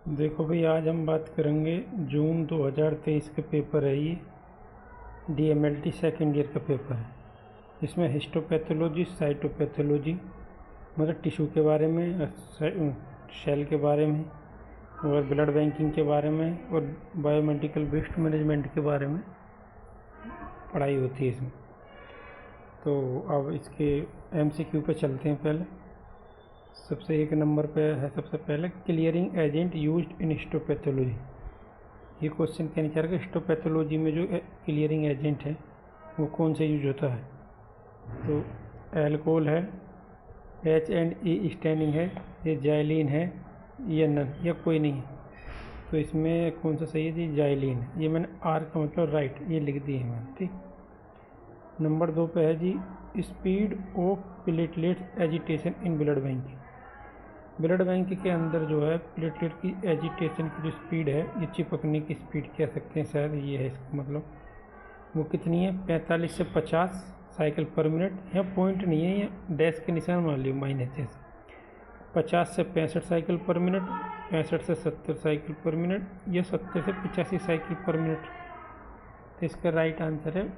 देखो भाई, आज हम बात करेंगे जून 2023 का पेपर है ये। डीएमएलटी सेकेंड ईयर का पेपर है। इसमें हिस्टोपैथोलॉजी, साइटोपैथोलॉजी मतलब टिश्यू के बारे में, सेल के बारे में और ब्लड बैंकिंग के बारे में और बायोमेडिकल वेस्ट मैनेजमेंट के बारे में पढ़ाई होती है इसमें। तो अब इसके एमसीक्यू पे चलते हैं। पहले सबसे एक नंबर पे है, सबसे पहले clearing agent used in histopathology. ये क्वेश्चन कहना चाह रहा है कि हिस्टोपैथोलॉजी में जो क्लियरिंग एजेंट है वो कौन से यूज होता है। तो एल्कोहल है, H&E स्टैनिंग है, ये जाइलिन है या नन, या कोई नहीं है। तो इसमें कौन सा सही है जी? जाइलिन है। ये मैंने आर का मतलब राइट ये लिख दिए हैं मैंने, ठीक। नंबर 2 पे है जी speed of platelets agitation in blood bank. Blood bank के अंदर जो है प्लेटलेट की एजिटेशन की जो स्पीड है, ये चिपकने की स्पीड कह सकते हैं शायद, ये है इसका मतलब। वो कितनी है? 45 से 50 साइकिल पर मिनट। यहाँ पॉइंट नहीं है, ये डैश के निशान मान लियो, माइनस जैसे। 50 से 65 साइकिल पर मिनट, 65 से 70 साइकिल पर मिनट, या 70 से 85 साइकिल पर मिनट। तो इसका राइट आंसर है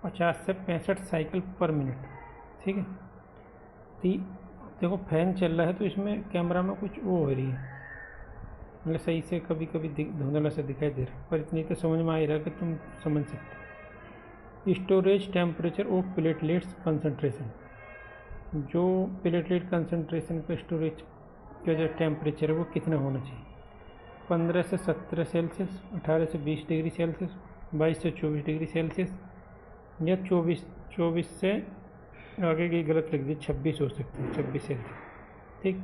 50 से 65 साइकिल पर मिनट, ठीक है। देखो फैन चल रहा है तो इसमें कैमरा में कुछ वो हो रही है, मतलब सही से कभी कभी धुंधला से दिखाई दे रहा है, पर इतनी तो समझ में आ ही रहा है कि तुम समझ सकते। Storage temperature of platelets concentration. जो प्लेटलेट कंसंट्रेशन का स्टोरेज का जो टेम्परेचर है वो कितना होना चाहिए? 15 से 17 सेल्सियस, 18 से 20 डिग्री सेल्सियस, 22 से 24 डिग्री सेल्सियस, या 24 से आगे की गलत लिख दी, 26 हो सकती है, 26 सेल्सियस, ठीक।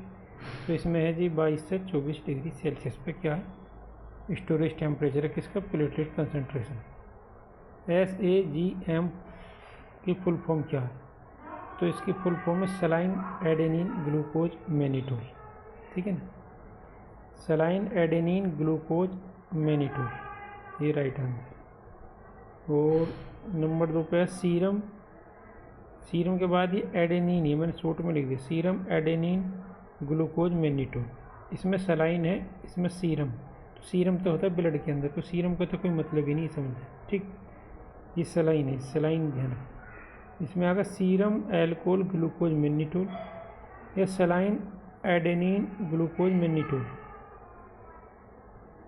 तो इसमें है जी 22 से 24 डिग्री सेल्सियस पे क्या है? स्टोरेज टेम्परेचर है किसका? Platelet concentration. SAGM की फुल फॉर्म क्या है? तो इसकी फुल फॉर्म है सलाइन एडेनिन ग्लूकोज मैनिटोल, ठीक है ना। सलाइन एडेनिन ग्लूकोज मैनिटोल, ये राइट आंसर। और नंबर 2 पे है सीरम। सीरम के बाद ये एडेनिन है, मैंने शॉर्ट में लिख दिया, सीरम एडेनिन ग्लूकोज मैनिटोल। इसमें सलाइन है, इसमें सीरम। तो सीरम तो होता है ब्लड के अंदर, तो सीरम का तो कोई मतलब ही नहीं समझे, ठीक। ये सलाइन है, सलाइन ध्यान। इसमें आगा सीरम एल्कोहल ग्लूकोज मैनिटोल या सलाइन एडेनिन ग्लूकोज मैनिटोल।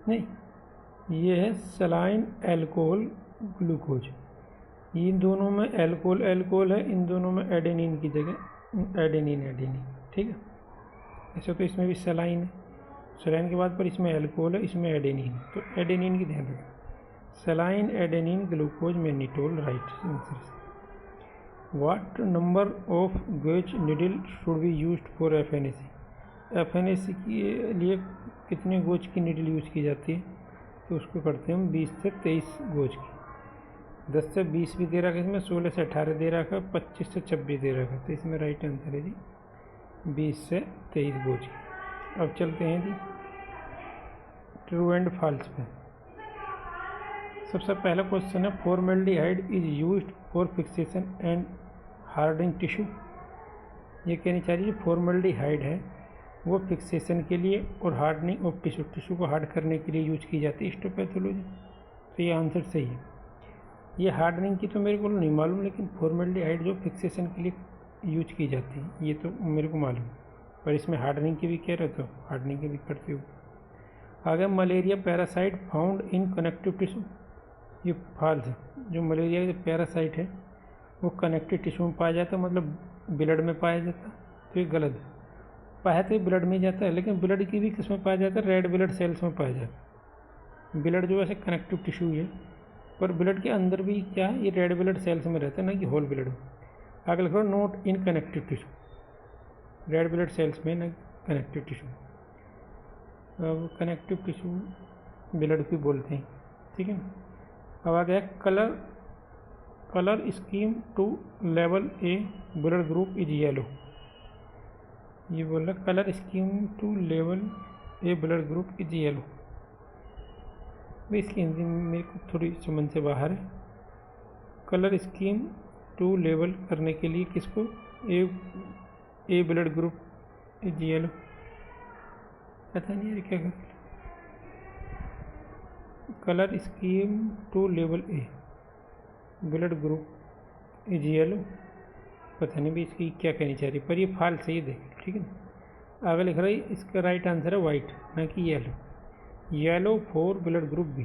नहीं, ये है सलाइन एल्कोहल ग्लूकोज। इन दोनों में एल्कोहल है, इन दोनों में एडेनिन की जगह एडेनिन, ठीक है। ऐसे तो इसमें भी सलाइन है, सलाइन के बाद पर इसमें एल्कोहल है, इसमें एडेनिन, तो एडेनिन की ध्यान रखना। Saline adenine glucose mannitol right answer. What number of gauge needle should be used for FNAC। FNAC के लिए कितने गोज की निडल यूज की जाती है? तो उसको करते हैं हम 20 से 23 गोज की। 10 से 20 भी दे रखा है इसमें, 16 से 18 दे रखा है, 25 से 26 दे रखा है। तो इसमें राइट आंसर है जी 20 से 23 गोज की। अब चलते हैं जी ट्रू एंड फॉल्स पे। सबसे पहला क्वेश्चन है formaldehyde is used for fixation and hardening tissue. ये कहनी चाह रही है फॉर्मेल्डिहाइड है वो फिक्सेशन के लिए और हार्डनिंग ऑफ टिश्यू को हार्ड करने के लिए यूज की जाती है हिस्टोपैथोलॉजी। तो ये आंसर सही है। ये हार्डनिंग की तो मेरे को नहीं मालूम, लेकिन फॉर्मेल्डिहाइड जो फिक्सेशन के लिए यूज की जाती है ये तो मेरे को मालूम, पर इसमें हार्डनिंग की भी कह रहे तो हार्डनिंग की भी करते हो। आगे malaria parasite found in connective tissue. ये फॉल्स है। जो मलेरिया जो पैरासाइट है वो कनेक्टिव टिश्यू में पाया जाता है, मतलब ब्लड में पाया जाता है, तो ये गलत है। पाया तो ब्लड में जाता है, लेकिन ब्लड की भी किस में पाया जाता है? रेड ब्लड सेल्स में पाया जाता है। ब्लड जो ऐसे कनेक्टिव टिश्यू है, पर ब्लड के अंदर भी क्या है? ये रेड ब्लड सेल्स में रहता है, ना कि होल ब्लड में। आगे लिखो note in connective tissue, red blood cells में, ना कनेक्टिव टिश्यू। अब कनेक्टिव टिश्यू ब्लड की बोलते हैं, ठीक है। अब आ गया colour scheme to level A blood group is yellow. ये बोल रहा colour scheme to level A blood group is yellow. इसकी हिंदी मेरे को थोड़ी समझ से बाहर है। कलर स्कीम टू लेवल करने के लिए किसको? A blood group is yellow. पता नहीं यार क्या कर colour scheme to level A, blood group is yellow. पता नहीं भी इसकी क्या कहनी चाह रही, पर ये फाल्स है, ये देख, ठीक है ना। आगे लिख रहा है इसका राइट आंसर है वाइट, ना कि yellow. Yellow for blood group B,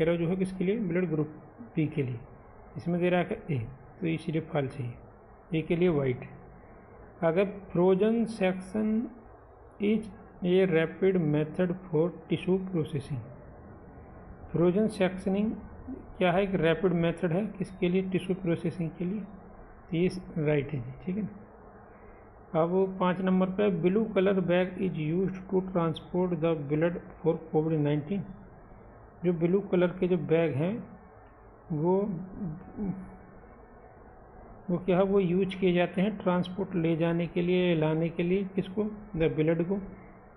yellow जो है किसके लिए, ब्लड ग्रुप बी के लिए। इसमें दे रहा है ए, तो इसलिए फाल्स है, ए के लिए वाइट। अगर frozen section is a rapid method for tissue processing, frozen sectioning क्या है, एक रैपिड मेथड है किसके लिए, टिश्यू प्रोसेसिंग के लिए, तो ये राइट है जी, ठीक है ना। अब 5 नंबर पे blue colour bag is used to transport the blood for कोविड-19। जो ब्लू कलर के जो बैग हैं वो क्या है, वो यूज किए जाते हैं ट्रांसपोर्ट ले जाने के लिए, लाने के लिए, किसको, द ब्लड को,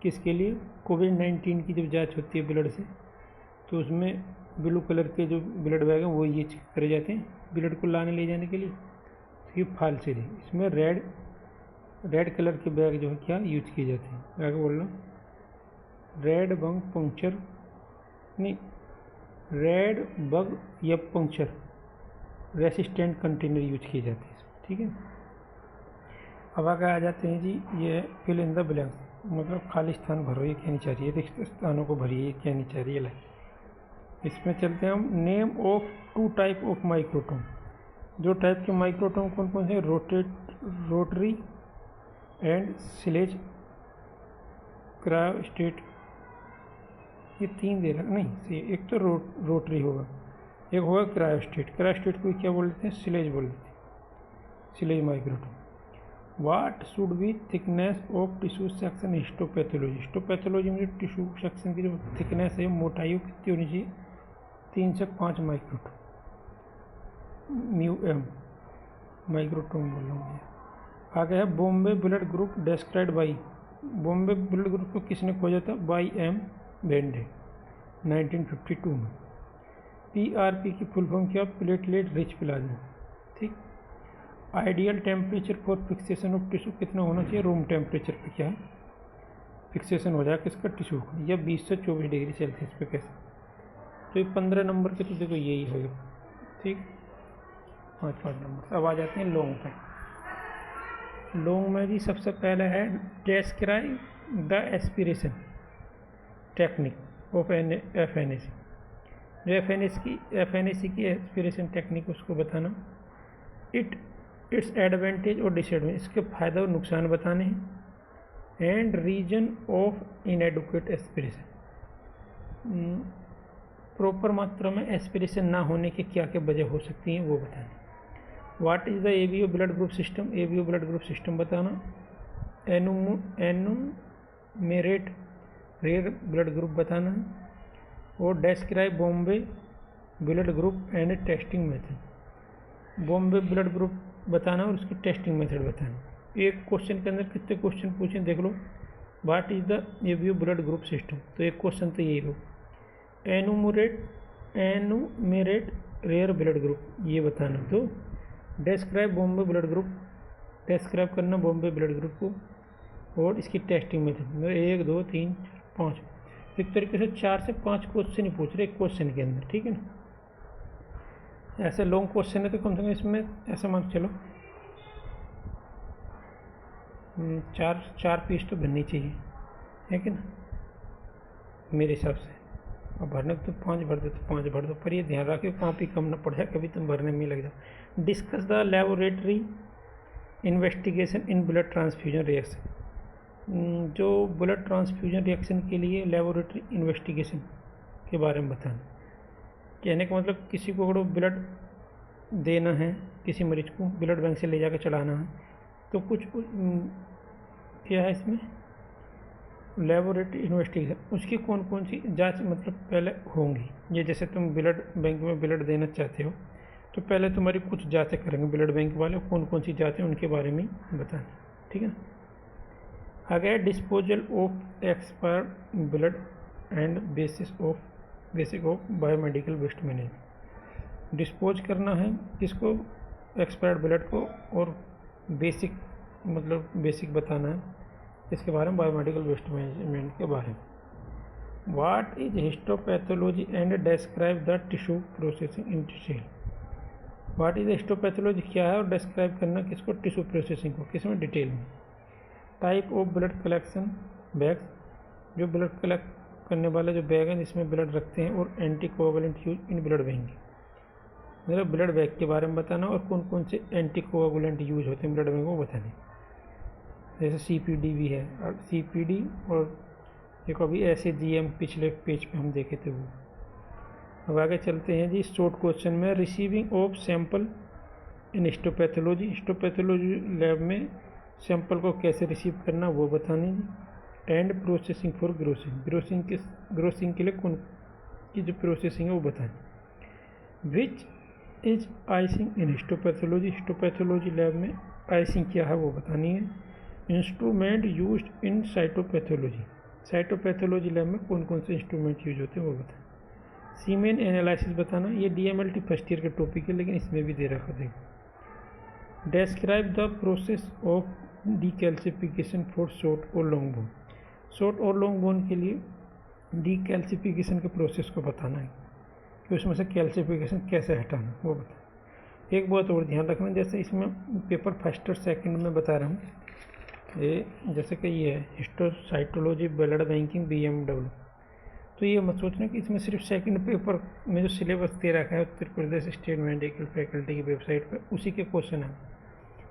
किसके लिए, कोविड-19 की जब जांच होती है ब्लड से, तो उसमें ब्लू कलर के जो ब्लड बैग हैं वो यूज करे जाते हैं ब्लड को लाने ले जाने के लिए। तो ये फाल्स है, इसमें रेड कलर के बैग जो है क्या यूज किए जाते हैं। आगे बोलना, रेड बग पंक्चर नहीं, रेड बग या पंक्चर रेसिस्टेंट कंटेनर यूज किए जाते हैं, ठीक है। अब आगे आ जाते हैं जी, ये फिल इन द ब्लैंक, मतलब खाली स्थान भरो, ये कहनी चाहिए, रिक्त स्थानों को भरिए, ये कहनी चाहिए लाइन। इसमें चलते हैं हम, name of 2 type of microtome. जो टाइप के माइक्रोटोम कौन कौन से, रोटरी एंड स्लेज क्रायोस्टेट, ये 3 दे रहा नहीं, एक तो रोटरी होगा, एक होगा क्रायोस्टेट। क्रायोस्टेट को क्या बोल देते हैं, स्लेज बोल देते हैं, sledge microtome. What should be thickness of tissue section histopathology, histopathology में जो टिश्यू सेक्शन की जो थिकनेस है, मोटाई कितनी होनी चाहिए, 3 से 5 माइक्रोटोम, म्यू एम माइक्रोटोम बोल रहा हूँ। आगे है Bombay blood group described by, Bombay blood group को किसने खोजा था, बाई एम बेंडे 1952 में। पीआरपी की फुल फॉर्म क्या, प्लेटलेट रिच प्लाज्मा, ठीक। Ideal temperature for fixation of tissue कितना होना चाहिए, रूम टेम्परेचर पे क्या है फिक्सेशन हो जाए किसका, टिश्यू का, या 20 से 24 डिग्री सेल्सियस पे कैसे। तो ये 15 नंबर के तो देखो यही होगा, ठीक। 5 नंबर। अब आ जाते हैं लॉन्ग पे। लॉन्ग में भी सबसे पहले है describe the aspiration technique of FNAC. जो एफएनएसी की एस्पिरेशन टेक्निक उसको बताना, इट्स एडवांटेज और डिसएडवांटेज, इसके फ़ायदा और नुकसान बताने हैं, and reason of inadequate aspiration, proper मात्रा में एस्पिरेशन ना होने की क्या क्या वजह हो सकती हैं वो बताना। What is the ABO blood group system, ABO blood group system बताना। एनुमेरेट रेयर ब्लड ग्रुप बताना है, और describe Bombay blood group and testing method, Bombay blood group बताना और उसकी टेस्टिंग मेथड बताना। एक क्वेश्चन के अंदर कितने क्वेश्चन पूछें देख लो, what is the ABO blood group system, तो एक क्वेश्चन तो यही हो। एनुमेरेट रेयर ब्लड ग्रुप, ये बताना। तो describe Bombay blood group, describe करना बॉम्बे ब्लड ग्रुप को, और इसकी टेस्टिंग मेथड। 1 2 3 4 5, एक तरीके से 4 से 5 क्वेश्चन ही पूछ रहे एक क्वेश्चन के अंदर, ठीक है ना। ऐसे लॉन्ग क्वेश्चन है तो कम से कम इसमें ऐसा मान चलो 4 पीस तो बननी चाहिए, है कि ना, मेरे हिसाब से। अब भरने तो 5 भर दो तो 5 भर दो, पर ये ध्यान रखिए कॉपी कम ना पड़ जाए, कभी तुम भरने में लग जाओ। Discuss the laboratory investigation in blood transfusion reaction, जो ब्लड ट्रांसफ्यूजन रिएक्शन के लिए लेबोरेटरी इन्वेस्टिगेशन के बारे में बताना। कहने का मतलब किसी को अगर ब्लड देना है, किसी मरीज को ब्लड बैंक से ले जाकर चढ़ाना है, तो कुछ क्या है इसमें लेबोरेटरी इन्वेस्टिगेशन, उसकी कौन कौन सी जांच मतलब पहले होंगी। ये जैसे तुम ब्लड बैंक में ब्लड देना चाहते हो तो पहले तुम्हारी कुछ जांचें करेंगे ब्लड बैंक वाले, कौन कौन सी जांचें उनके बारे में बताना, ठीक है ना। आगे disposal of expired blood and basic of biomedical waste management, dispose करना है किसको, एक्सपायर्ड ब्लड को, और बेसिक बताना है इसके बारे में, बायोमेडिकल वेस्ट मैनेजमेंट के बारे में। What is histopathology and describe the tissue processing in detail. What is histopathology क्या है और डिस्क्राइब करना किसको, टिश्यू प्रोसेसिंग को, किसमें, डिटेल में। Type of blood collection bags, जो ब्लड कलेक्ट करने वाले जो बैग हैं जिसमें ब्लड रखते हैं, और anti coagulant use in blood bank, मतलब ब्लड बैंक के बारे में बताना और कौन कौन से एंटी कोआगुलेंट यूज होते हैं ब्लड बैंक को बताने। जैसे CPD भी है, और CPD और एक अभी SAGM पिछले पेज पे हम देखे थे वो। अब आगे चलते हैं जी शॉर्ट क्वेश्चन में। Receiving of sample in histopathology, histopathology lab में सैंपल को कैसे रिसीव करना वो बताने जी। And processing for grossing, grossing के लिए कौन की जो प्रोसेसिंग है वो बताने। Which is icing in histopathology, histopathology lab में आइसिंग क्या है वो बतानी है। Instrument used in cytopathology, cytopathology lab में कौन कौन से इंस्ट्रूमेंट यूज होते हैं वो बताएं। सीमेन एनालिसिस बताना, ये DMLT फर्स्ट ईयर का टॉपिक है लेकिन इसमें भी दे रखा था। Describe the process of decalcification for short और लॉन्ग बोन, शॉर्ट और लॉन्ग बोन के लिए डीकैल्सिफिकेशन के प्रोसेस को बताना है कि उसमें से कैल्सिफिकेशन कैसे हटाना वो बताएं। एक बात और ध्यान रखना, जैसे इसमें पेपर फर्स्ट और सेकंड में बता रहा हूँ, ये जैसे कि ये है हिस्टोसाइटोलॉजी ब्लड बैंकिंग BMW, तो ये मत सोचना कि इसमें सिर्फ सेकंड पेपर में जो सिलेबस दे रखा है Uttar Pradesh state medical faculty की वेबसाइट पर उसी के क्वेश्चन है।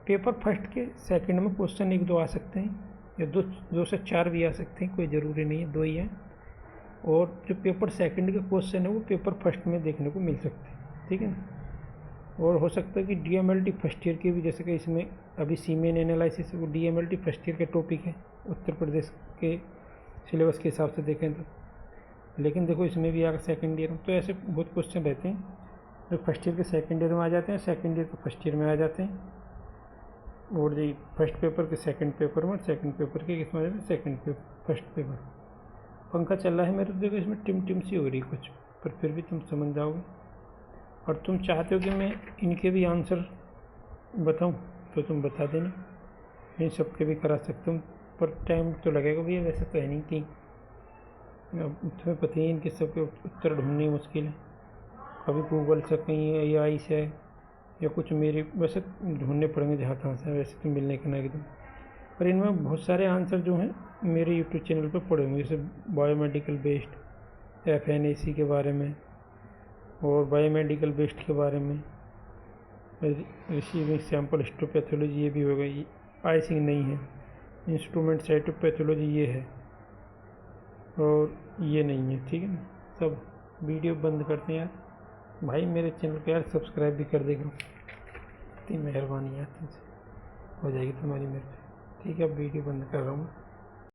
पेपर फर्स्ट के सेकंड में क्वेश्चन 1-2 आ सकते हैं या 2 से 4 भी आ सकते हैं, कोई ज़रूरी नहीं है, 2 ही हैं। और जो पेपर सेकंड के क्वेश्चन है वो पेपर फर्स्ट में देखने को मिल सकते हैं, ठीक है ना। और हो सकता है कि DMLT फर्स्ट ईयर के भी, जैसे कि इसमें अभी सीमेन एनालिसिस वो DMLT फर्स्ट ईयर के टॉपिक है उत्तर प्रदेश के सिलेबस के हिसाब से देखें तो, लेकिन देखो इसमें भी आगे सेकंड ईयर में, तो ऐसे बहुत क्वेश्चन रहते हैं जो फर्स्ट ईयर के सेकंड ईयर में आ जाते हैं, सेकंड ईयर के फर्स्ट ईयर में आ जाते हैं, और जो फर्स्ट पेपर के सेकंड पेपर में, सेकंड पेपर के किसमें आ जाते हैं, सेकंड पेपर फर्स्ट पेपर। पंखा चल रहा है मेरे, तो देखो इसमें टिम सी हो रही कुछ, पर फिर भी तुम समझ जाओगे। और तुम चाहते हो कि मैं इनके भी आंसर बताऊं तो तुम बता देना, इन सब के भी करा सकते हूँ, पर टाइम तो लगेगा भैया, वैसे तो है नहीं कि तुम्हें पता ही इनके सबके उत्तर ढूंढनी मुश्किल है। कभी गूगल से, कहीं AI से, या कुछ मेरे वैसे ढूंढने पड़ेंगे जहाँ तहाँ से, वैसे तो मिलने के ना एकदम। पर इनमें बहुत सारे आंसर जो हैं मेरे यूट्यूब चैनल पर पड़े होंगे, जैसे बायोमेडिकल बेस्ड FNAC के बारे में, और बायोमेडिकल बेस्ड के बारे में, रिसीविंग सैंपल हिस्टोपैथोलॉजी ये भी होगा, ये आइसिंग नहीं है। इंस्ट्रूमेंट साइटोपैथोलॉजी ये है और ये नहीं है, ठीक है ना। सब वीडियो बंद करते हैं यार भाई, मेरे चैनल को यार सब्सक्राइब भी कर देगा, इतनी मेहरबानी यार तुमसे हो जाएगी तुम्हारी मेरे पे, ठीक है। अब वीडियो बंद कर रहा हूँ।